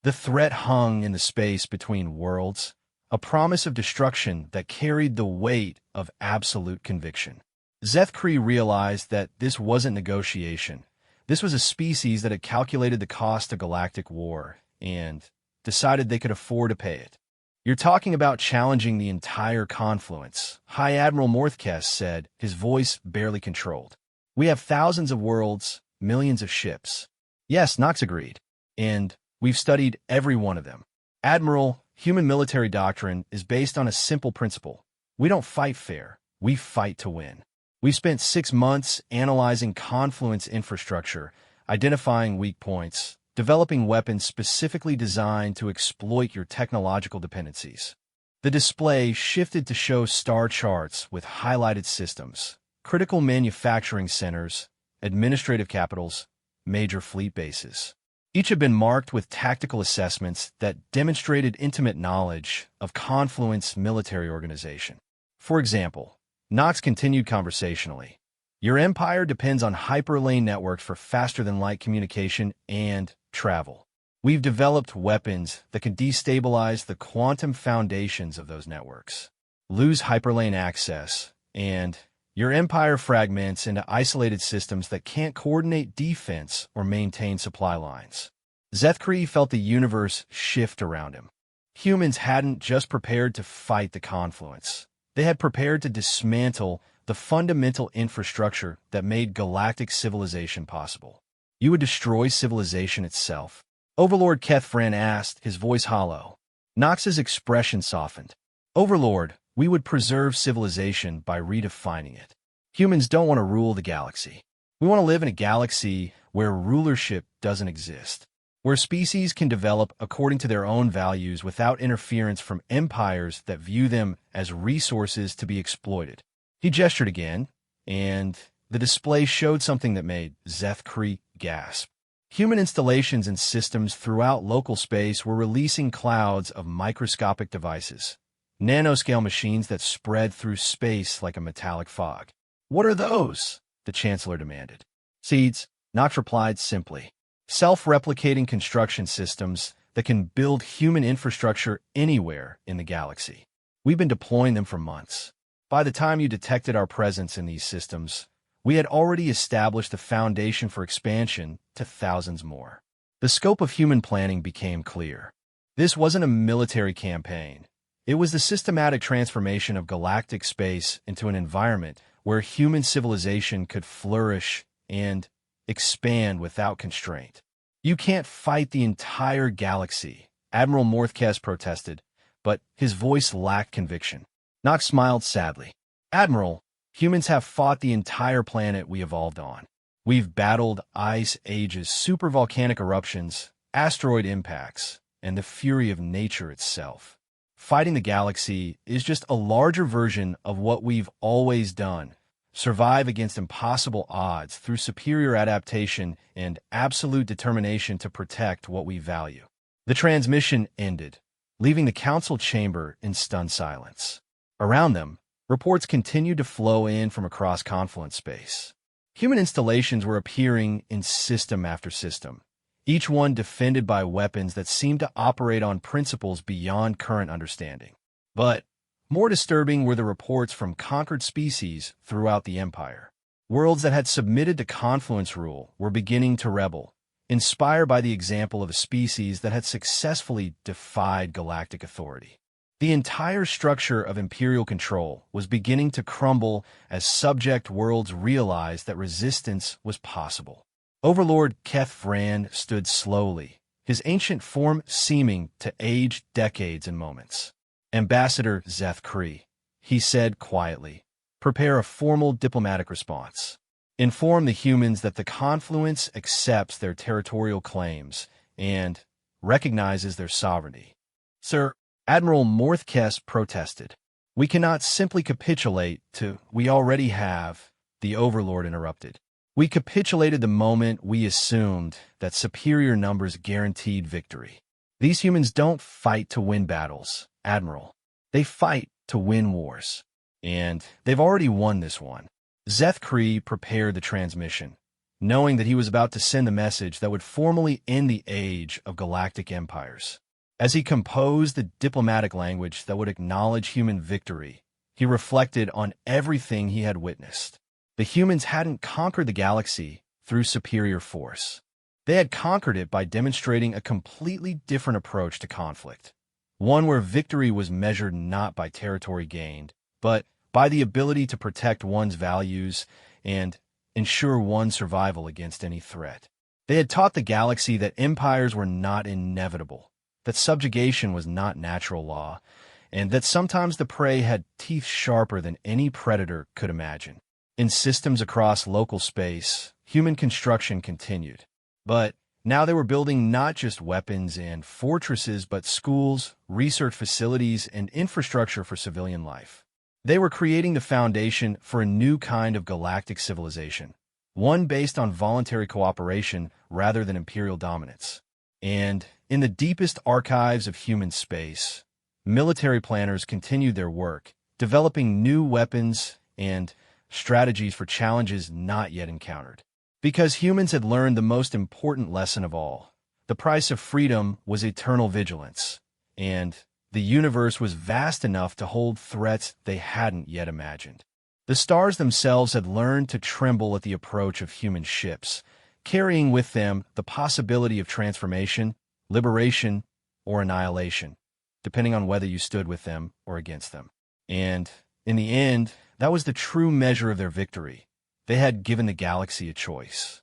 The threat hung in the space between worlds, a promise of destruction that carried the weight of absolute conviction. Zeth Kree realized that this wasn't negotiation. This was a species that had calculated the cost of galactic war and decided they could afford to pay it. "You're talking about challenging the entire confluence," High Admiral Morthkess said, his voice barely controlled. "We have thousands of worlds, millions of ships." "Yes," Knox agreed. "And we've studied every one of them. Admiral, human military doctrine is based on a simple principle. We don't fight fair, we fight to win. We've spent 6 months analyzing confluence infrastructure, identifying weak points, developing weapons specifically designed to exploit your technological dependencies." The display shifted to show star charts with highlighted systems, critical manufacturing centers, administrative capitals, major fleet bases. Each had been marked with tactical assessments that demonstrated intimate knowledge of Confluent's military organization. For example, Knox continued conversationally, "Your empire depends on hyperlane networks for faster-than-light communication and travel. We've developed weapons that can destabilize the quantum foundations of those networks, lose hyperlane access, and your empire fragments into isolated systems that can't coordinate defense or maintain supply lines." Zeth Kree felt the universe shift around him. Humans hadn't just prepared to fight the confluence. They had prepared to dismantle the fundamental infrastructure that made galactic civilization possible. "You would destroy civilization itself?" Overlord Kethfran asked, his voice hollow. Knox's expression softened. "Overlord, we would preserve civilization by redefining it. Humans don't want to rule the galaxy. We want to live in a galaxy where rulership doesn't exist, where species can develop according to their own values without interference from empires that view them as resources to be exploited." He gestured again, and the display showed something that made Zeth Kree gasp. Human installations and systems throughout local space were releasing clouds of microscopic devices, nanoscale machines that spread through space like a metallic fog. "What are those?" the Chancellor demanded. "Seeds," Knox replied simply. "Self-replicating construction systems that can build human infrastructure anywhere in the galaxy. We've been deploying them for months. By the time you detected our presence in these systems, we had already established the foundation for expansion to thousands more." The scope of human planning became clear. This wasn't a military campaign. It was the systematic transformation of galactic space into an environment where human civilization could flourish and expand without constraint. "You can't fight the entire galaxy," Admiral Morthkess protested, but his voice lacked conviction. Knox smiled sadly. "Admiral, humans have fought the entire planet we evolved on. We've battled ice ages, supervolcanic eruptions, asteroid impacts, and the fury of nature itself. Fighting the galaxy is just a larger version of what we've always done. Survive against impossible odds through superior adaptation and absolute determination to protect what we value. The transmission ended, leaving the council chamber in stunned silence. Around them, reports continued to flow in from across confluence space. Human installations were appearing in system after system, each one defended by weapons that seemed to operate on principles beyond current understanding. But more disturbing were the reports from conquered species throughout the Empire. Worlds that had submitted to confluence rule were beginning to rebel, inspired by the example of a species that had successfully defied galactic authority. The entire structure of imperial control was beginning to crumble as subject worlds realized that resistance was possible. Overlord Keth Vrand stood slowly, his ancient form seeming to age decades in moments. Ambassador Zeth Kree, he said quietly, prepare a formal diplomatic response. Inform the humans that the confluence accepts their territorial claims and recognizes their sovereignty. Sir, Admiral Morthkess protested. We cannot simply capitulate to we already have, the Overlord interrupted. We capitulated the moment we assumed that superior numbers guaranteed victory. These humans don't fight to win battles, Admiral. They fight to win wars. And they've already won this one. Zeth Kree prepared the transmission, knowing that he was about to send the message that would formally end the age of galactic empires. As he composed the diplomatic language that would acknowledge human victory, he reflected on everything he had witnessed. The humans hadn't conquered the galaxy through superior force. They had conquered it by demonstrating a completely different approach to conflict, one where victory was measured not by territory gained, but by the ability to protect one's values and ensure one's survival against any threat. They had taught the galaxy that empires were not inevitable, that subjugation was not natural law, and that sometimes the prey had teeth sharper than any predator could imagine. In systems across local space, human construction continued. But now they were building not just weapons and fortresses, but schools, research facilities, and infrastructure for civilian life. They were creating the foundation for a new kind of galactic civilization, one based on voluntary cooperation rather than imperial dominance. And in the deepest archives of human space, military planners continued their work, developing new weapons and strategies for challenges not yet encountered. Because humans had learned the most important lesson of all. The price of freedom was eternal vigilance, and the universe was vast enough to hold threats they hadn't yet imagined. The stars themselves had learned to tremble at the approach of human ships, carrying with them the possibility of transformation, liberation, or annihilation, depending on whether you stood with them or against them. And, in the end, that was the true measure of their victory. They had given the galaxy a choice.